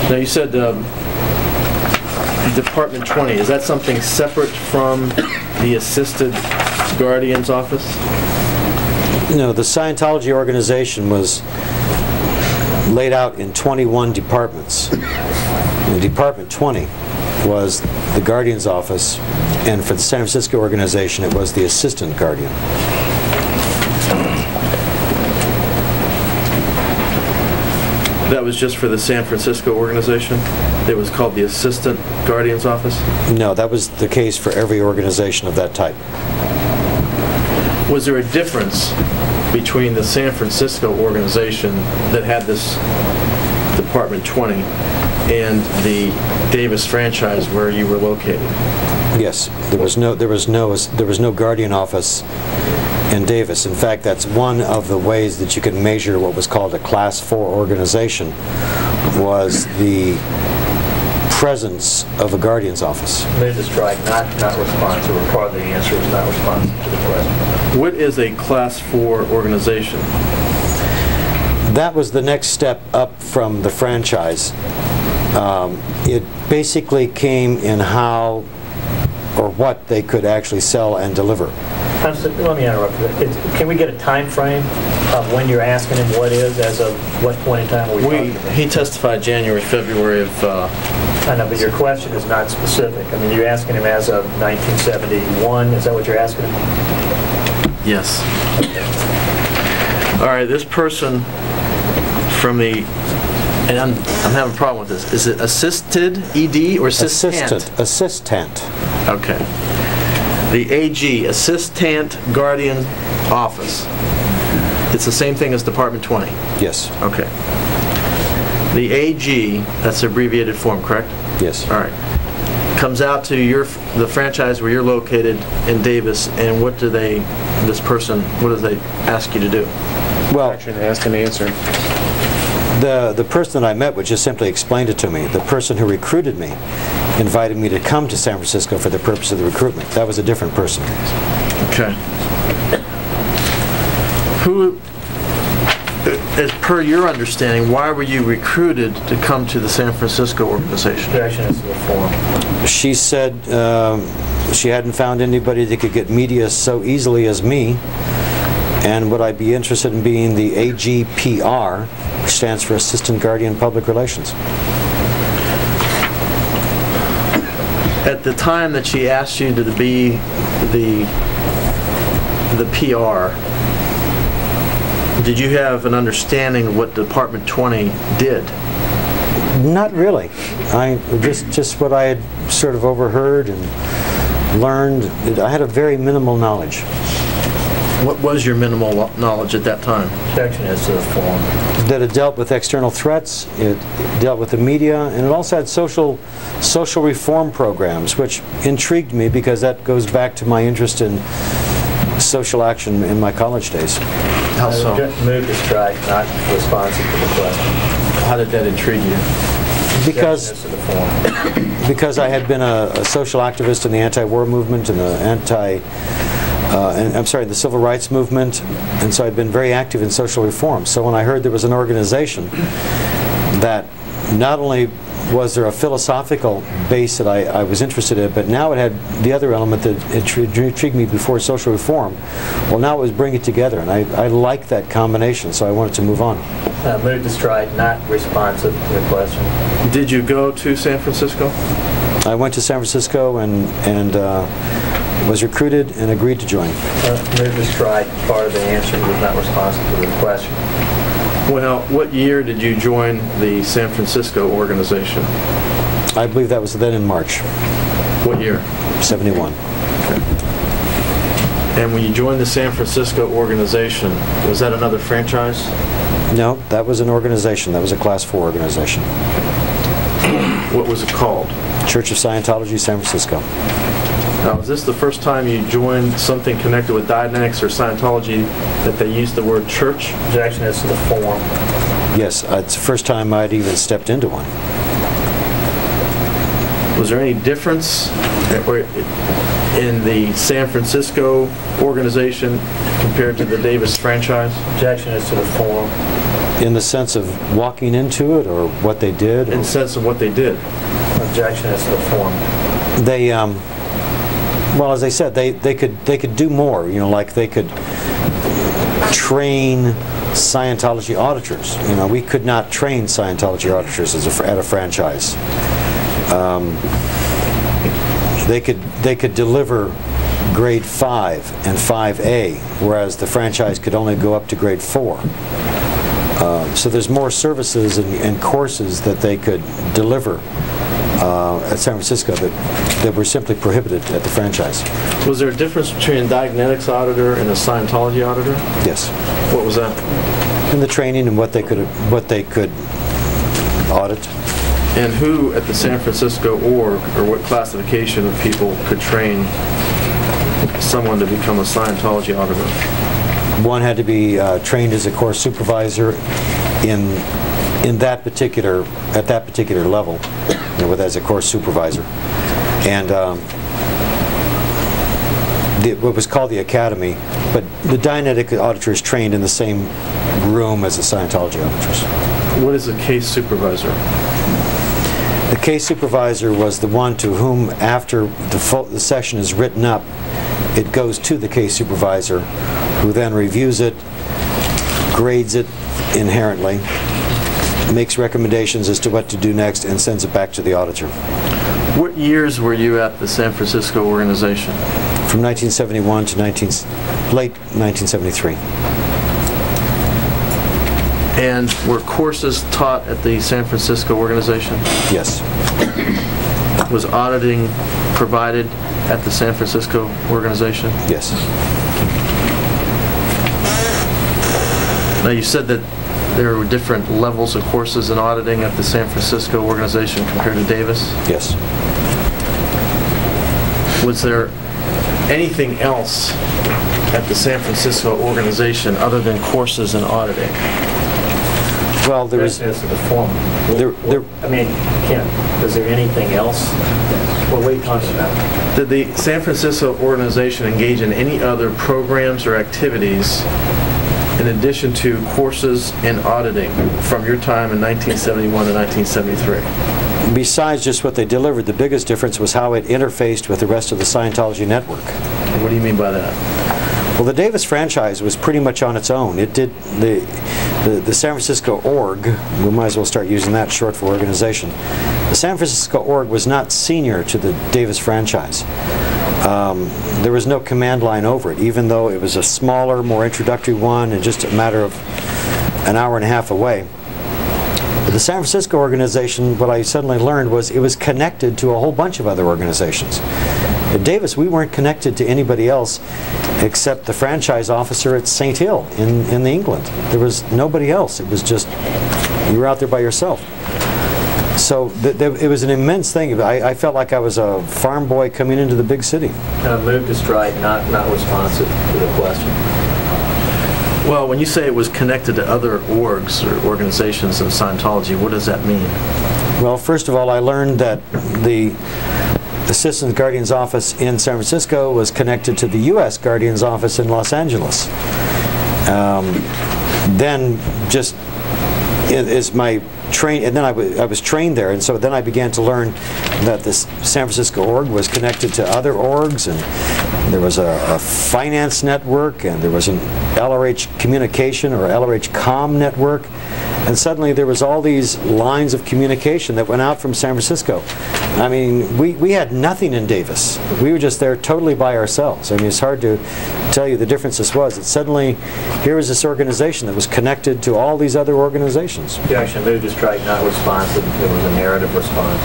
Now you said Department 20. Is that something separate from the assisted guardian's office? No, the Scientology organization was laid out in 21 departments. And Department 20 was the guardian's office, and for the San Francisco organization it was the assistant guardian. That was just for the San Francisco organization? It was called the Assistant Guardian's Office? No, that was the case for every organization of that type. Was there a difference between the San Francisco organization that had this Department 20 and the Davis franchise where you were located? Yes, there was no guardian office in Davis. In fact, that's one of the ways that you could measure what was called a Class 4 organization, was the presence of a guardian's office. Move to strike, not responsive, or part of the answer is not responsive to the question. What is a Class 4 organization? That was the next step up from the franchise. It basically came in how or what they could actually sell and deliver. Let me interrupt you. Can we get a time frame of when you're asking him what is, as of what point in time are we talking about? He testified January, February of... I know, but your question is not specific. I mean, you're asking him as of 1971. Is that what you're asking him? Yes. All right, this person from the... And I'm having a problem with this. Is it assisted, ED, or assistant? Assistant. Okay. The AG, Assistant Guardian Office. It's the same thing as Department 20? Yes. Okay. The AG, that's the abbreviated form, correct? Yes. All right. Comes out to the franchise where you're located in Davis, and what do they ask you to do? Well, Action asked and answered. The person that I met would just simply explain it to me. The person who recruited me invited me to come to San Francisco for the purpose of the recruitment. That was a different person. Okay. Who, as per your understanding, why were you recruited to come to the San Francisco organization? Objection is to the form. She said she hadn't found anybody that could get media so easily as me, and would I be interested in being the AGPR, which stands for Assistant Guardian Public Relations. At the time that she asked you to be the PR, did you have an understanding of what Department 20 did? Not really. Just what I had sort of overheard and learned. I had a very minimal knowledge. What was your minimal knowledge at that time? Objection is to the form. That it dealt with external threats, it dealt with the media, and it also had social reform programs, which intrigued me because that goes back to my interest in social action in my college days. How so? Move to strike, not responsive to the question. How did that intrigue you? Because I had been a social activist in the anti-war movement and the civil rights movement, and so I'd been very active in social reform. So when I heard there was an organization that not only was there a philosophical base that I was interested in, but now it had the other element that intrigued me before, social reform. Well, now it was bringing it together, and I liked that combination, so I wanted to move on. Move to strike, not responsive to the question. Did you go to San Francisco? I went to San Francisco and was recruited and agreed to join. Move to strike, part of the answer was not responsive to the question. Well, what year did you join the San Francisco organization? I believe that was then in March. What year? 71. Okay. And when you joined the San Francisco organization, was that another franchise? No, that was an organization. That was a Class 4 organization. What was it called? Church of Scientology, San Francisco. Now, is this the first time you joined something connected with Dianetics or Scientology that they used the word church? Objection is to the form. Yes, it's the first time I'd even stepped into one. Was there any difference in the San Francisco organization compared to the Davis franchise? Objection is to the form. In the sense of walking into it, or what they did? In the sense of what they did. Objection as to the form. They, well, as I said, they could do more. You know, like they could train Scientology auditors. You know, we could not train Scientology auditors at a franchise. They could deliver grade 5 and 5A, whereas the franchise could only go up to grade 4. So there's more services and courses that they could deliver at San Francisco that were simply prohibited at the franchise. Was there a difference between a Diagnetics auditor and a Scientology auditor? Yes. What was that? In the training and what they could audit. And who at the San Francisco org, or what classification of people could train someone to become a Scientology auditor? One had to be trained as a course supervisor at that particular level, you know, as a course supervisor, and what was called the academy. But the Dianetic auditors trained in the same room as the Scientology auditors. What is a case supervisor? The case supervisor was the one to whom, after the session is written up, it goes to the case supervisor, who then reviews it, grades it inherently, makes recommendations as to what to do next, and sends it back to the auditor. What years were you at the San Francisco organization? From 1971 to late 1973. And were courses taught at the San Francisco organization? Yes. Was auditing provided at the San Francisco organization? Yes. Now, you said that there were different levels of courses in auditing at the San Francisco organization compared to Davis? Yes. Was there anything else at the San Francisco organization other than courses in auditing? Well, there was... As to the form. I mean, Ken, is there anything else? What are we talking about? Did the San Francisco organization engage in any other programs or activities in addition to courses and auditing from your time in 1971 to 1973? Besides just what they delivered, the biggest difference was how it interfaced with the rest of the Scientology network. What do you mean by that? Well, the Davis franchise was pretty much on its own. It did the San Francisco org, we might as well start using that short for organization. The San Francisco org was not senior to the Davis franchise. There was no command line over it, even though it was a smaller, more introductory one and just a matter of an hour and a half away. But the San Francisco organization, what I suddenly learned was it was connected to a whole bunch of other organizations. At Davis, we weren't connected to anybody else except the franchise officer at St. Hill in England. There was nobody else. It was just, you were out there by yourself. So it was an immense thing. I felt like I was a farm boy coming into the big city. Move to strike, not responsive to the question. Well, when you say it was connected to other orgs or organizations in Scientology, what does that mean? Well, first of all, I learned that the Assistant Guardian's Office in San Francisco was connected to the U.S. Guardian's Office in Los Angeles. Then just as my train, and then I was trained there, and so then I began to learn that this San Francisco org was connected to other orgs, and there was a finance network, and there was an LRH communication or LRH com network, and suddenly there was all these lines of communication that went out from San Francisco. I mean, we had nothing in Davis. We were just there totally by ourselves. I mean, it's hard to tell you the difference this was. That suddenly, here was this organization that was connected to all these other organizations. You actually moved to strike, not responsive. There was a narrative response.